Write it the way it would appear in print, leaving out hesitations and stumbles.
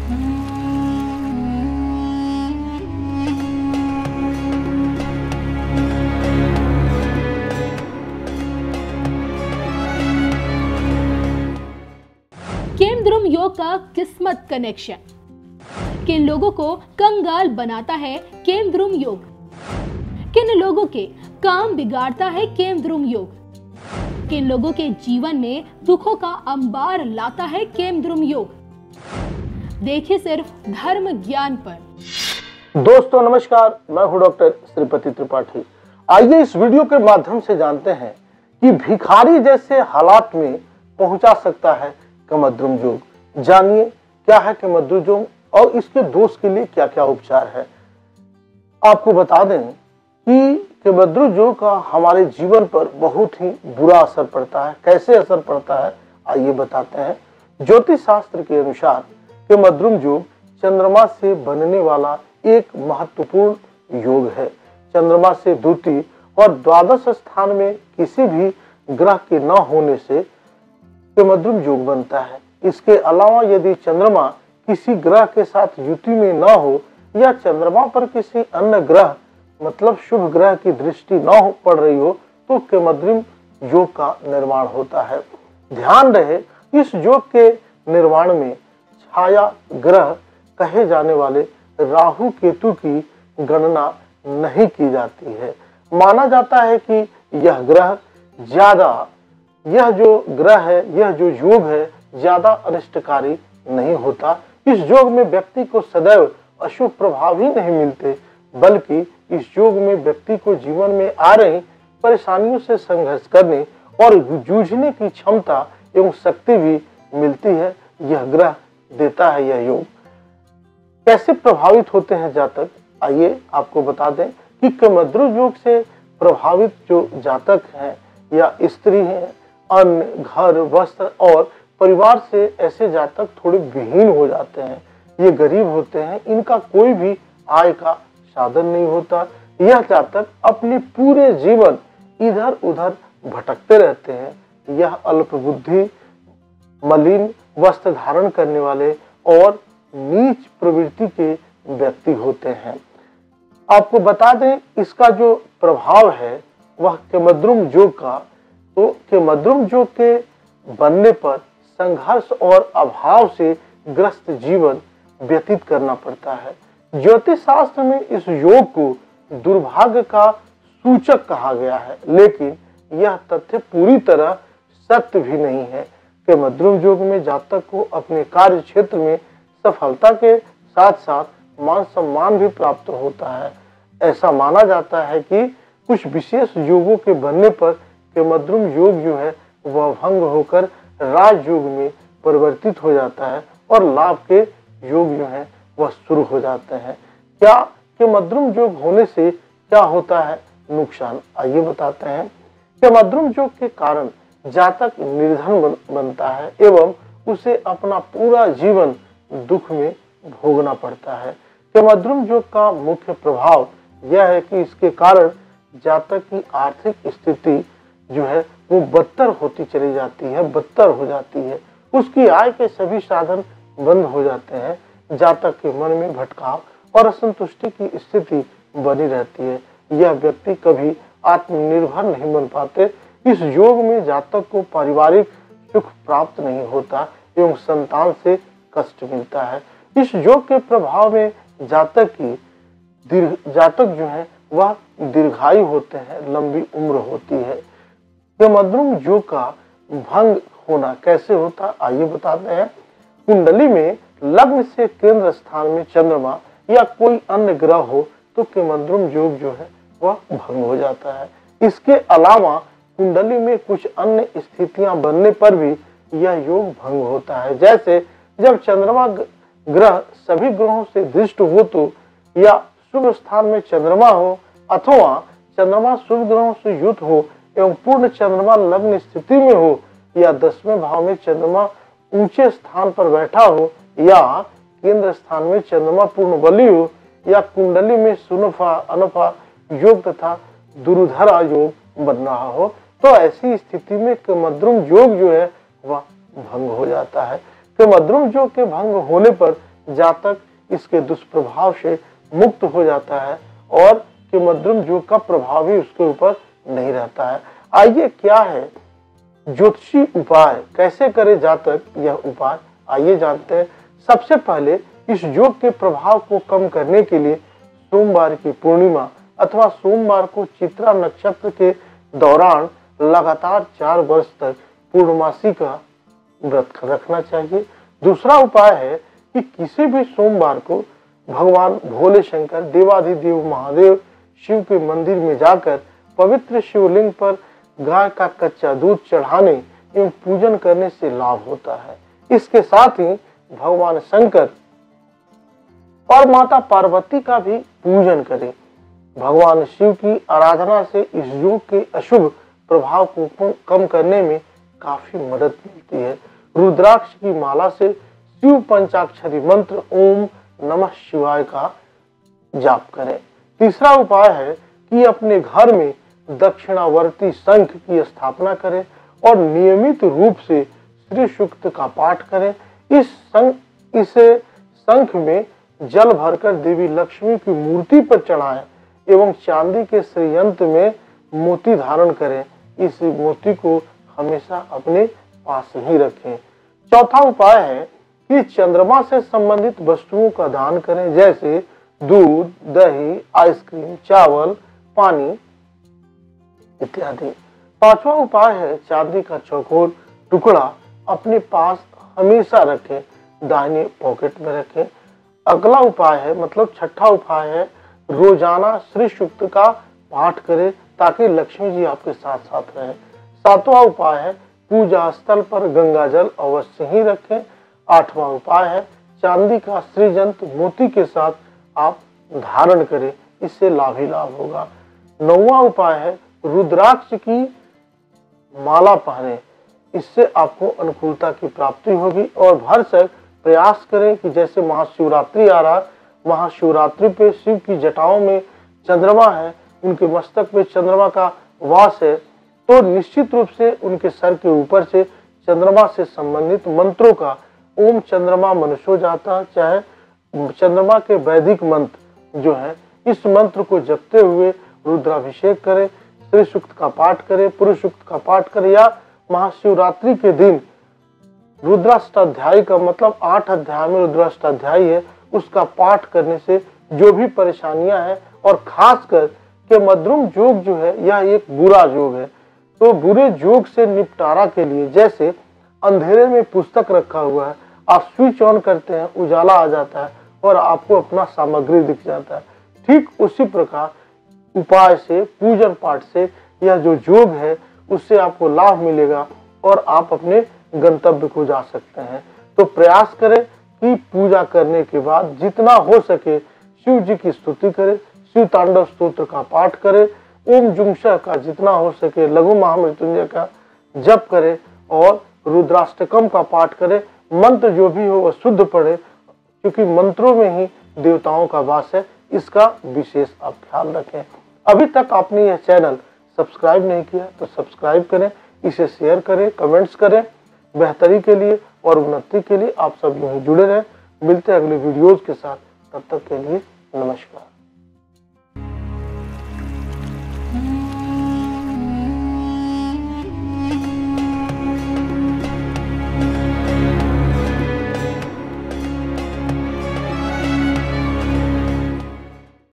केमद्रुम योग का किस्मत कनेक्शन। किन लोगों को कंगाल बनाता है केमद्रुम योग? किन लोगों के काम बिगाड़ता है केमद्रुम योग? किन लोगों के जीवन में दुखों का अंबार लाता है केमद्रुम योग? देखिए सिर्फ धर्म ज्ञान पर। दोस्तों नमस्कार, मैं हूं डॉक्टर श्रीपति त्रिपाठी। आइए इस वीडियो के माध्यम से जानते हैं कि भिखारी जैसे हालात में पहुंचा सकता है केमद्रुम योग। जानिए क्या है केमद्रुम योग और इसके दोष के लिए क्या क्या उपचार है। आपको बता दें कि केमद्रुम योग का हमारे जीवन पर बहुत ही बुरा असर पड़ता है। कैसे असर पड़ता है आइए बताते हैं। ज्योतिष शास्त्र के अनुसार केमद्रुम योग चंद्रमा से बनने वाला एक महत्वपूर्ण योग है। चंद्रमा से द्वितीय और द्वादश स्थान में किसी भी ग्रह के न होने से केमद्रुम योग बनता है। इसके अलावा यदि चंद्रमा किसी ग्रह के साथ युति में न हो या चंद्रमा पर किसी अन्य ग्रह मतलब शुभ ग्रह की दृष्टि न हो पड़ रही हो तो केमद्रुम योग का निर्माण होता है। ध्यान रहे इस योग के निर्माण में छाया ग्रह कहे जाने वाले राहु केतु की गणना नहीं की जाती है। माना जाता है कि यह जो ग्रह है, यह जो योग है ज्यादा अनिष्टकारी नहीं होता। इस योग में व्यक्ति को सदैव अशुभ प्रभाव ही नहीं मिलते, बल्कि इस योग में व्यक्ति को जीवन में आ रही परेशानियों से संघर्ष करने और जूझने की क्षमता एवं शक्ति भी मिलती है। यह ग्रह देता है यह योग। कैसे प्रभावित होते हैं जातक, आइए आपको बता दें कि केमद्रुम योग से प्रभावित जो जातक हैं या स्त्री हैं, अन्न, घर, वस्त्र और परिवार से ऐसे जातक थोड़े विहीन हो जाते हैं। ये गरीब होते हैं, इनका कोई भी आय का साधन नहीं होता। यह जातक अपने पूरे जीवन इधर उधर भटकते रहते हैं। यह अल्प बुद्धि, मलिन वस्त्र धारण करने वाले और नीच प्रवृत्ति के व्यक्ति होते हैं। आपको बता दें इसका जो प्रभाव है वह केमद्रुम योग का, तो केमद्रुम योग के बनने पर संघर्ष और अभाव से ग्रस्त जीवन व्यतीत करना पड़ता है। ज्योतिष शास्त्र में इस योग को दुर्भाग्य का सूचक कहा गया है, लेकिन यह तथ्य पूरी तरह सत्य भी नहीं है। केमद्रुम योग में जातक को अपने कार्य क्षेत्र में सफलता के साथ साथ मान सम्मान भी प्राप्त होता है। ऐसा माना जाता है कि कुछ विशेष योगों के बनने पर केमद्रुम योग जो है वह भंग होकर राजयोग में परिवर्तित हो जाता है और लाभ के योग जो है वह शुरू हो जाते हैं। क्या केमद्रुम योग होने से क्या होता है नुकसान, आइए बताते हैं। केमद्रुम योग के कारण जातक निर्धन बनता है एवं उसे अपना पूरा जीवन दुख में भोगना पड़ता है। केमद्रुम योग का मुख्य प्रभाव यह है कि इसके कारण जातक की आर्थिक स्थिति जो है वो बदतर होती चली जाती है, बदतर हो जाती है। उसकी आय के सभी साधन बंद हो जाते हैं। जातक के मन में भटकाव और असंतुष्टि की स्थिति बनी रहती है। यह व्यक्ति कभी आत्मनिर्भर नहीं बन पाते। इस योग में जातक को पारिवारिक सुख प्राप्त नहीं होता एवं संतान से कष्ट मिलता है। इस योग के प्रभाव में जातक जो है वह दीर्घायु होते हैं, लंबी उम्र होती है। केमद्रुम योग का भंग होना कैसे होता आइए बताते हैं। कुंडली में लग्न से केंद्र स्थान में चंद्रमा या कोई अन्य ग्रह हो तो केमद्रुम योग जो है वह भंग हो जाता है। इसके अलावा कुंडली में कुछ अन्य स्थितियां बनने पर भी यह योग भंग होता है। जैसे जब चंद्रमा ग्रह सभी ग्रहों से दृष्ट हो तो, या शुभ स्थान में चंद्रमा हो अथवा चंद्रमा शुभ ग्रहों से युक्त हो एवं पूर्ण चंद्रमा लग्न स्थिति में हो, या 10वें भाव में चंद्रमा ऊंचे स्थान पर बैठा हो, या केंद्र स्थान में चंद्रमा पूर्ण बली हो, या कुंडली में सुनफा अनफा योग तथा दुर्धरा योग बन रहा हो, तो ऐसी स्थिति में केमद्रुम योग जो है वह भंग हो जाता है। केमद्रुम योग के भंग होने पर जातक इसके दुष्प्रभाव से मुक्त हो जाता है और केमद्रुम योग का प्रभाव भी उसके ऊपर नहीं रहता है। आइए क्या है ज्योतिषी उपाय, कैसे करे जातक यह उपाय, आइए जानते हैं। सबसे पहले इस योग के प्रभाव को कम करने के लिए सोमवार की पूर्णिमा अथवा सोमवार को चित्रा नक्षत्र के दौरान लगातार 4 वर्ष तक पूर्णमासी का व्रत रखना चाहिए। दूसरा उपाय है कि किसी भी सोमवार को भगवान भोले शंकर देवाधिदेव महादेव शिव के मंदिर में जाकर पवित्र शिवलिंग पर गाय का कच्चा दूध चढ़ाने एवं पूजन करने से लाभ होता है। इसके साथ ही भगवान शंकर और माता पार्वती का भी पूजन करें। भगवान शिव की आराधना से इस योग के अशुभ प्रभाव को कम करने में काफी मदद मिलती है। रुद्राक्ष की माला से शिव पंचाक्षरी मंत्र ओम नमः शिवाय का जाप करें। तीसरा उपाय है कि अपने घर में दक्षिणावर्ती शंख की स्थापना करें और नियमित रूप से श्री सूक्त का पाठ करें। इस शंख में जल भरकर देवी लक्ष्मी की मूर्ति पर चढ़ाएं एवं चांदी के श्रीयंत्र में मोती धारण करें। इस मोती को हमेशा अपने पास ही रखें। चौथा उपाय है कि चंद्रमा से संबंधित वस्तुओं का दान करें, जैसे दूध, दही, आइसक्रीम, चावल, पानी इत्यादि। पांचवा उपाय है चांदी का चौकोर टुकड़ा अपने पास हमेशा रखें, दाहिने पॉकेट में रखें। अगला उपाय है मतलब छठा उपाय है रोजाना श्री सूक्त का पाठ करें ताकि लक्ष्मी जी आपके साथ साथ रहे। सातवां उपाय है पूजा स्थल पर गंगा जल अवश्य ही रखें। आठवां उपाय है चांदी का श्रीयंत्र मोती के साथ आप धारण करें, इससे लाभ ही लाभ होगा। नौवां उपाय है रुद्राक्ष की माला पहने, इससे आपको अनुकूलता की प्राप्ति होगी। और भरसक प्रयास करें कि जैसे महाशिवरात्रि आ रहा, महाशिवरात्रि पे शिव की जटाओं में चंद्रमा है, उनके मस्तक पे चंद्रमा का वास है, तो निश्चित रूप से उनके सर के ऊपर से चंद्रमा से संबंधित मंत्रों का ओम चंद्रमा मनुष्यो जाता, चाहे चंद्रमा के वैदिक मंत्र जो है, इस मंत्र को जपते हुए रुद्राभिषेक करें, श्री सूक्त का पाठ करें, पुरुष सूक्त का पाठ करें, या महाशिवरात्रि के दिन रुद्राष्टाध्यायी का मतलब 8 अध्याय में रुद्राष्टाध्यायी है, उसका पाठ करने से जो भी परेशानियां हैं, और खासकर केमद्रुम योग जो है यह एक बुरा योग है, तो बुरे योग से निपटारा के लिए जैसे अंधेरे में पुस्तक रखा हुआ है, आप स्विच ऑन करते हैं, उजाला आ जाता है और आपको अपना सामग्री दिख जाता है, ठीक उसी प्रकार उपाय से पूजन पाठ से यह जो योग है उससे आपको लाभ मिलेगा और आप अपने गंतव्य को जा सकते हैं। तो प्रयास करें कि पूजा करने के बाद जितना हो सके शिव जी की स्तुति करें, शिव तांडव स्तोत्र का पाठ करें, ओम जुंशा का जितना हो सके लघु महामृत्युंजय का जप करें और रुद्राष्टकम का पाठ करें। मंत्र जो भी हो वह शुद्ध पढ़े, क्योंकि मंत्रों में ही देवताओं का वास है, इसका विशेष आप ख्याल रखें। अभी तक आपने यह चैनल सब्सक्राइब नहीं किया तो सब्सक्राइब करें, इसे शेयर करें, कमेंट्स करें। बेहतरी के लिए और उन्नति के लिए आप सब यूं ही जुड़े रहें। मिलते हैं अगले वीडियोज के साथ, तब तक के लिए नमस्कार।